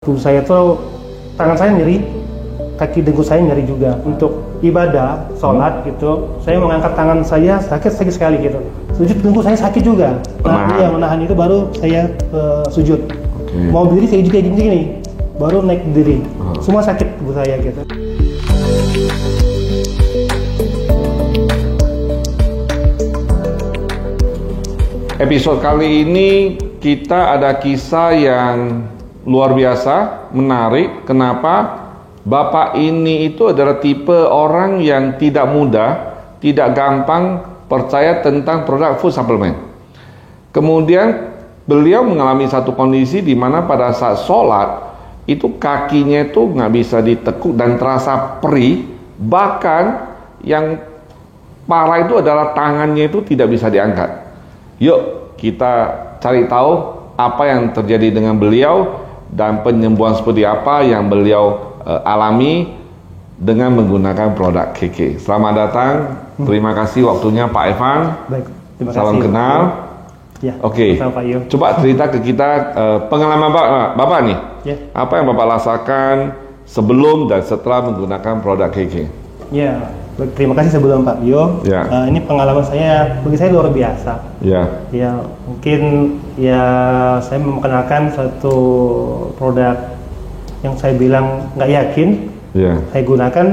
Tubuh saya tuh, tangan saya nyeri, kaki dengkul saya nyeri juga. Untuk ibadah, sholat gitu, saya mengangkat tangan saya sakit sekali gitu. Sujud dengkul saya sakit juga. Nah, iya, menahan itu baru saya sujud. Mau berdiri saya juga gini, baru naik berdiri. Semua sakit tubuh saya gitu. Episode kali ini kita ada kisah yang luar biasa, menarik. Kenapa? Bapak ini itu adalah tipe orang yang tidak mudah, tidak gampang percaya tentang produk food supplement. Kemudian beliau mengalami satu kondisi di mana pada saat sholat itu kakinya itu nggak bisa ditekuk dan terasa perih. Bahkan yang parah itu adalah tangannya itu tidak bisa diangkat. Yuk kita cari tahu apa yang terjadi dengan beliau dan penyembuhan seperti apa yang beliau alami dengan menggunakan produk KK. Selamat datang, terima kasih waktunya Pak Evan. Baik, terima kasih. Salam kenal. Ya, Oke, coba cerita ke kita pengalaman Bapak nih. Ya. Apa yang Bapak rasakan sebelum dan setelah menggunakan produk KK? Ya, terima kasih sebelum Pak Bio. Ya. Ini pengalaman saya, bagi saya luar biasa. Ya. Ya, mungkin ya saya memperkenalkan satu produk yang saya bilang nggak yakin. Ya. Saya gunakan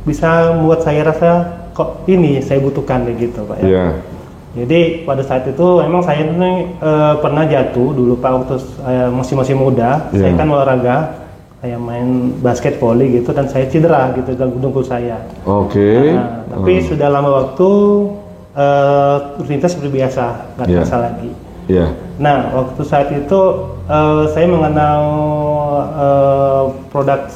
bisa membuat saya rasa kok ini saya butuhkan gitu Pak ya. Ya. Jadi pada saat itu emang saya ini pernah jatuh dulu Pak waktu saya masih muda. Ya. Saya kan olahraga, saya main basket volley gitu dan saya cedera gitu dalam dengkul saya. Oke. Nah, tapi sudah lama waktu rutinitas seperti biasa, nggak terasa lagi. Ya. Nah, waktu saat itu saya mengenal produk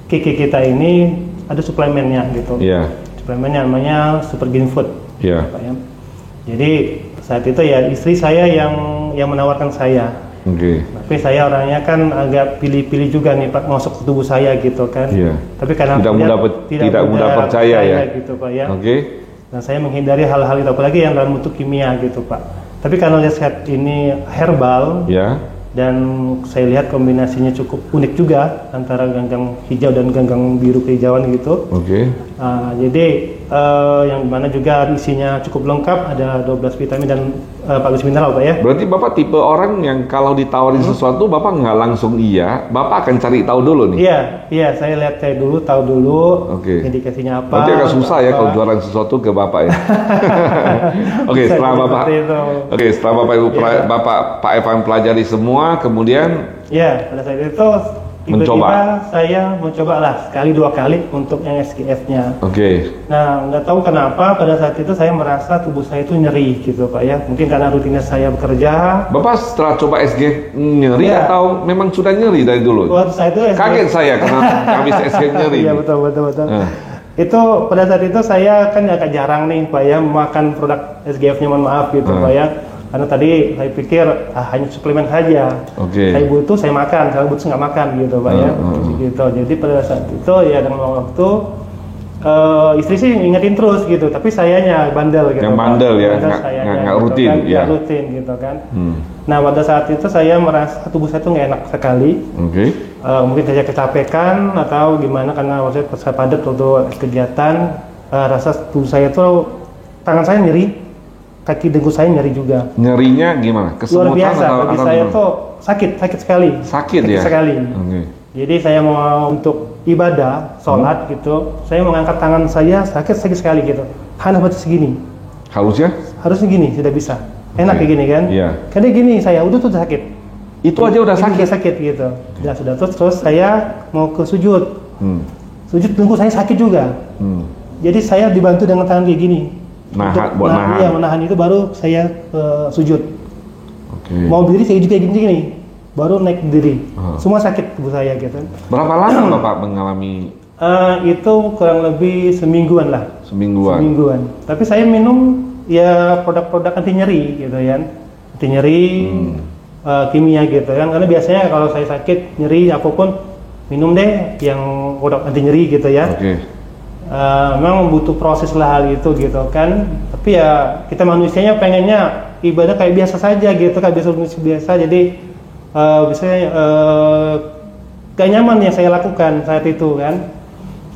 KK kita ini ada suplemennya gitu. Ya. Suplemennya namanya Super Green Food. Ya. Pak, ya. Jadi saat itu ya istri saya yang menawarkan saya. Oke. Tapi saya orangnya kan agak pilih-pilih juga nih Pak masuk ke tubuh saya gitu kan. Iya. Tapi karena tidak mudah percaya ya. Gitu Pak ya. Oke. Dan saya menghindari hal-hal itu apalagi yang dalam bentuk kimia gitu Pak. Tapi karena lihat ini herbal. Ya. Dan saya lihat kombinasinya cukup unik juga antara ganggang hijau dan ganggang biru kehijauan gitu. Oke. Jadi yang dimana juga isinya cukup lengkap, ada 12 vitamin dan 14 mineral Pak ya. Berarti Bapak tipe orang yang kalau ditawarin sesuatu Bapak nggak langsung iya, Bapak akan cari tahu dulu nih? Iya, saya lihat tahu dulu indikasinya apa. Berarti agak susah ya kalau jualan sesuatu ke Bapak ya? Setelah Bapak Ibu Pak Evan pelajari semua, kemudian pada saat itu tiba-tiba saya mencoba lah sekali dua kali untuk yang SGF-nya. Nah, nggak tahu kenapa pada saat itu saya merasa tubuh saya itu nyeri gitu Pak ya. Mungkin karena rutinitas saya bekerja. Bapak setelah coba SGF nyeri atau memang sudah nyeri dari dulu? Waktu saya itu kaget saya karena habis SGF nyeri. Iya betul. Itu pada saat itu saya kan agak jarang nih Pak ya makan produk SGF-nya, mohon maaf gitu Pak ya. Karena tadi saya pikir hanya suplemen saja. Saya butuh saya makan, kalau butuh nggak makan gitu Pak ya. Gitu. Jadi pada saat itu ya dengan waktu istri sih ingetin terus gitu, tapi sayanya bandel gitu. Yang bandel ya, nggak rutin kan, ya. Nggak rutin gitu kan. Nah pada saat itu saya merasa tubuh saya tuh nggak enak sekali. Mungkin saya kecapekan atau gimana karena waktu saya padat waktu kegiatan, rasa tubuh saya tuh tangan saya nyeri. Kaki dengkul saya nyeri juga. Nyerinya gimana? Luar biasa. Bagi saya tuh sakit sekali. Sakit ya? Sekali. Jadi saya mau untuk ibadah, sholat gitu, saya mengangkat tangan saya sakit sekali gitu. Hanya batas segini. Harusnya gini, sudah bisa. Enak kayak gini kan? Iya. Karena gini saya udah tuh sakit. Itu aja udah sakit. Sakit gitu. Ya sudah terus saya mau ke sujud. Sujud dengkul saya sakit juga. Jadi saya dibantu dengan tangan kayak gini. Menahan itu baru saya sujud. Mau berdiri saya juga gini, baru naik berdiri. Semua sakit tubuh saya gitu. Berapa lama Bapak mengalami? Itu kurang lebih semingguan lah. Semingguan. Tapi saya minum ya produk-produk anti nyeri gitu ya. Anti nyeri, kimia gitu kan. Karena biasanya kalau saya sakit nyeri apapun minum deh yang produk anti nyeri gitu ya. Memang butuh proses lah hal itu gitu kan, tapi ya kita manusianya pengennya ibadah kayak biasa saja gitu kan, biasa jadi biasanya gak nyaman yang saya lakukan saat itu kan.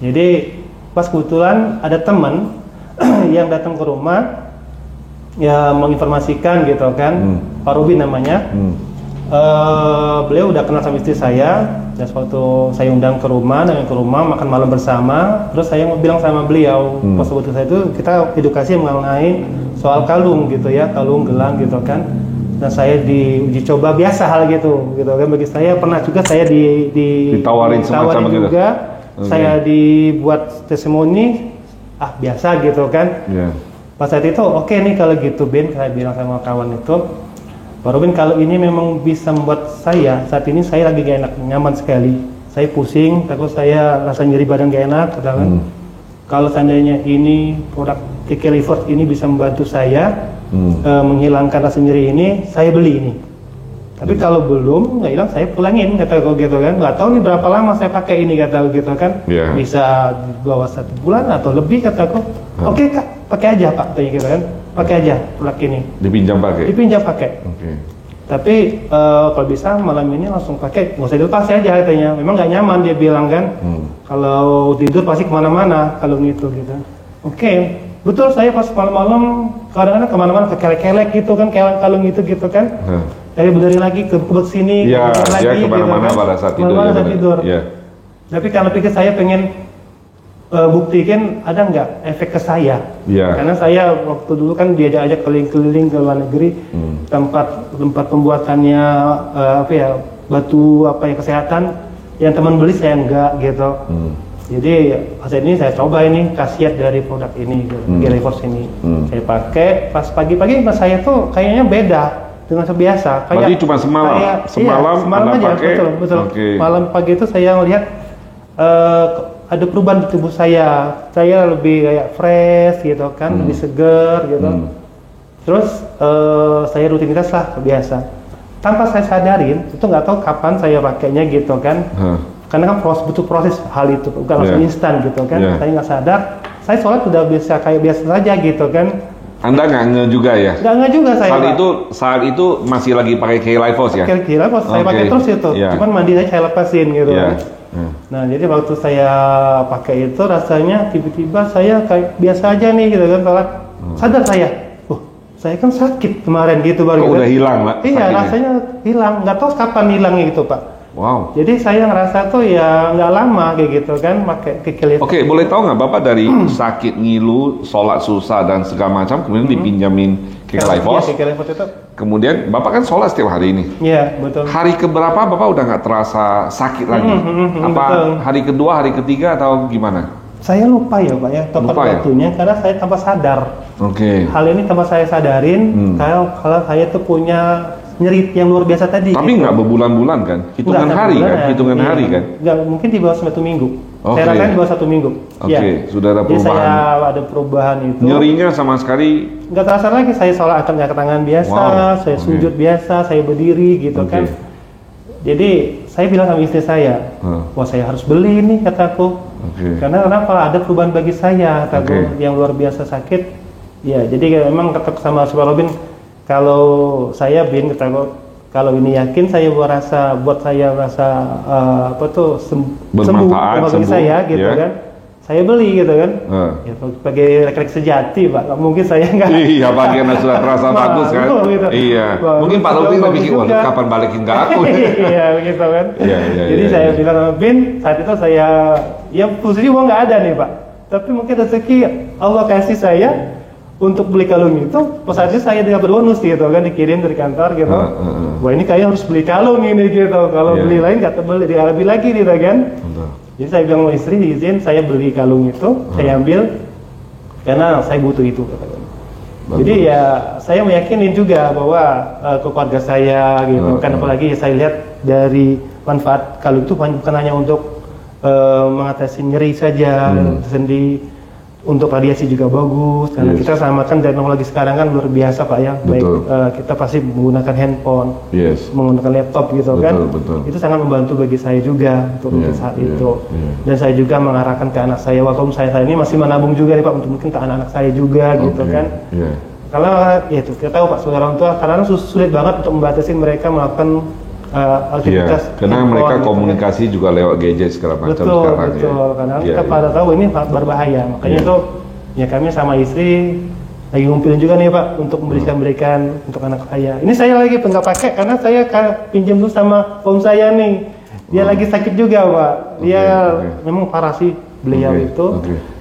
Jadi pas kebetulan ada teman yang datang ke rumah ya menginformasikan gitu kan, Pak Robin namanya. Beliau udah kenal sama istri saya, dan waktu saya undang ke rumah makan malam bersama, terus saya mau bilang sama beliau, pas waktu saya itu kita edukasi mengenai soal kalung gitu ya, kalung gelang gitu kan. Dan saya diuji coba biasa hal gitu kan, bagi saya pernah juga saya ditawarin semacam juga gitu. Saya dibuat testimoni biasa gitu kan. Pas saat itu oke nih kalau gitu Ben, saya bilang sama kawan itu, Pak Robin, kalau ini memang bisa membuat saya saat ini saya lagi gak enak, nyaman sekali, saya pusing, takut saya rasa nyeri badan gak enak kan. Kalau seandainya ini produk KK Reverse ini bisa membantu saya menghilangkan rasa nyeri ini, saya beli ini. Tapi kalau belum nggak hilang, saya pulangin, kata gue gitu kan. Nggak tahu nih berapa lama saya pakai ini, kata gue gitu kan. Bisa di bawah 1 bulan atau lebih, kata gue. Oke kak, pakai aja pak, kayak gitu kan. Pakai aja produk ini. Dipinjam pakai. Tapi kalau bisa malam ini langsung pakai, nggak usah dilepas aja katanya. Memang nggak nyaman dia bilang kan. Kalau tidur pasti kemana-mana kalau gitu. Oke. Betul, saya pas malam-malam kadang-kadang kemana-mana kelek-kelek gitu kan, kalung itu gitu kan. Dari berdiri lagi ke sini, lagi kemana-mana gitu, pada saat tidur. Tapi karena pikir saya pengen buktikan ada nggak efek ke saya. Karena saya waktu dulu kan diajak keliling-keliling ke luar negeri, tempat pembuatannya batu kesehatan, yang teman beli saya enggak gitu. Jadi pas ini saya coba ini khasiat dari produk ini, KK Reverse ini. Saya pakai pas pagi-pagi, mas saya tuh kayaknya beda dengan biasa. Berarti cuma semalam aja, pakai. Betul. Malam pagi itu saya melihat ada perubahan di tubuh saya. Saya lebih kayak fresh gitu kan, lebih seger gitu. Terus saya rutinitas lah biasa. Tanpa saya sadarin, itu nggak tahu kapan saya pakainya gitu kan. Karena kan butuh proses hal itu, bukan langsung instan gitu kan. Saya nggak sadar, saya sholat udah biasa kayak biasa saja gitu kan. Anda nggak nge juga ya? Nggak juga saya. Saat itu masih lagi pakai KK Reverse ya? KK Reverse saya pakai terus itu, cuman mandi saya lepasin gitu. Nah jadi waktu saya pakai itu rasanya tiba-tiba saya kayak biasa aja nih gitu kan, sholat. Sadar saya kan sakit kemarin gitu baru. Udah hilang lah? Iya, rasanya hilang, nggak tahu kapan hilangnya gitu Pak. Wow. Jadi saya ngerasa tuh ya nggak lama kayak gitu kan pakai KK Reverse. Oke, boleh tahu nggak Bapak dari sakit ngilu, sholat susah dan segala macam, kemudian dipinjamin KK Reverse. KK Reverse itu. Kemudian Bapak kan sholat setiap hari ini. Iya, betul. Hari keberapa Bapak udah nggak terasa sakit lagi? Apa betul. hari kedua, hari ketiga atau gimana? Saya lupa ya Pak ya, tepat waktunya karena saya tanpa sadar. Hal ini tanpa saya sadarin kalau saya tuh punya nyeri yang luar biasa tadi. Tapi nggak berbulan-bulan kan? Hitungan hari kan? Nggak, mungkin di bawah 1 minggu. Saya rasain di bawah 1 minggu. Sudah ada perubahan. Jadi saya ada perubahan itu. Nyerinya sama sekali nggak terasa lagi. Saya sholat angkat tangan biasa, saya sujud biasa, saya berdiri gitu kan. Jadi saya bilang sama istri saya, wah saya harus beli ini kataku. Karena kenapa? Ada perubahan bagi saya kataku yang luar biasa sakit. Ya, jadi memang kata sama Pak Robin, kalau saya kalau ini yakin saya buat saya rasa sembuh bagi saya gitu kan. Saya beli gitu kan. Ya, sebagai laki-laki sejati Pak, mungkin saya enggak. Iya, bagian sudah terasa bagus kan. Gitu. Iya. Mungkin Pak Robin pikir, wah kapan balikin ke aku. Iya, begitu kan. Jadi saya bilang sama Bin, saat itu saya posisi uang nggak ada nih Pak. Tapi mungkin rezeki Allah kasih saya untuk beli kalung itu, pas saat itu saya dapat bonus gitu kan, dikirim dari kantor gitu. Wah ini kayak harus beli kalung ini gitu. Kalau beli lain nggak beli, lebih lagi gitu kan. Jadi saya bilang sama istri, izin saya beli kalung itu, saya ambil karena saya butuh itu. Jadi ya saya meyakini juga bahwa ke keluarga saya gitu kan, apalagi saya lihat dari manfaat kalung itu bukan hanya untuk mengatasi nyeri saja sendiri, untuk radiasi juga bagus karena kita samakan teknologi sekarang kan luar biasa Pak ya. Baik kita pasti menggunakan handphone, menggunakan laptop gitu kan. Itu sangat membantu bagi saya juga untuk saat itu. Dan saya juga mengarahkan ke anak saya, walaupun saya ini masih menabung juga nih Pak, untuk mungkin ke anak-anak saya juga gitu kan. Kalau ya itu kita tahu Pak, sebagai orang tua kadang sulit banget untuk membatasi mereka melakukan aktivitas. Karena mereka komunikasi juga lewat gadget segala macam sekarang. Betul, karena kita pada tahu ini berbahaya. Makanya itu ya kami sama istri lagi ngumpulin juga nih Pak untuk memberikan untuk anak saya. Ini saya lagi nggak pakai karena saya pinjam tuh sama om saya nih. Dia lagi sakit juga Pak. Dia memang parah sih beliau itu.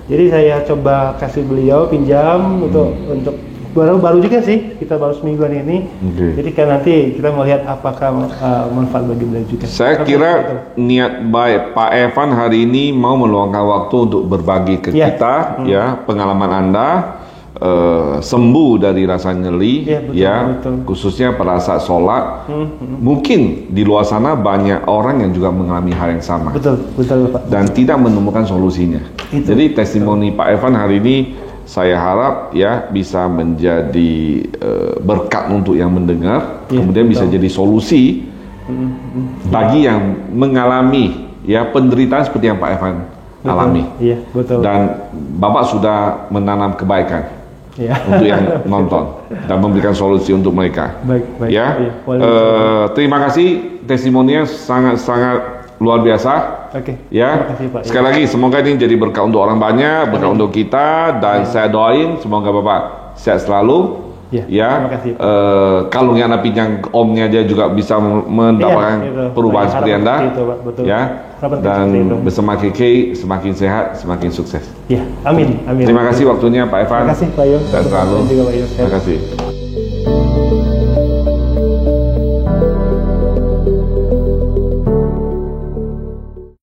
Jadi saya coba kasih beliau pinjam untuk baru juga sih, kita baru semingguan ini. Jadi kan nanti kita melihat apakah manfaat bagi beliau juga. Saya kira niat baik Pak Evan hari ini mau meluangkan waktu untuk berbagi ke kita ya pengalaman Anda sembuh dari rasa nyeri betul. Khususnya pada saat sholat. Mungkin di luar sana banyak orang yang juga mengalami hal yang sama. Betul Pak. Dan tidak menemukan solusinya. Jadi testimoni Pak Evan hari ini saya harap ya bisa menjadi berkat untuk yang mendengar, kemudian bisa jadi solusi bagi yang mengalami ya penderitaan seperti yang Pak Evan alami. Dan Bapak sudah menanam kebaikan untuk yang nonton dan memberikan solusi untuk mereka. Baik. Terima kasih, testimoninya sangat luar biasa. Ya, kasih, Pak. Sekali lagi semoga ini jadi berkat untuk orang banyak, berkat untuk kita, dan saya doain semoga Bapak sehat selalu. Kasih, kalung yang Anda pinjam omnya aja juga bisa mendapatkan perubahan seperti Anda. Dan bersama KK semakin sehat, semakin sukses. Amin. Terima kasih waktunya Pak Evan. Terima kasih Pak Yo. Terima kasih.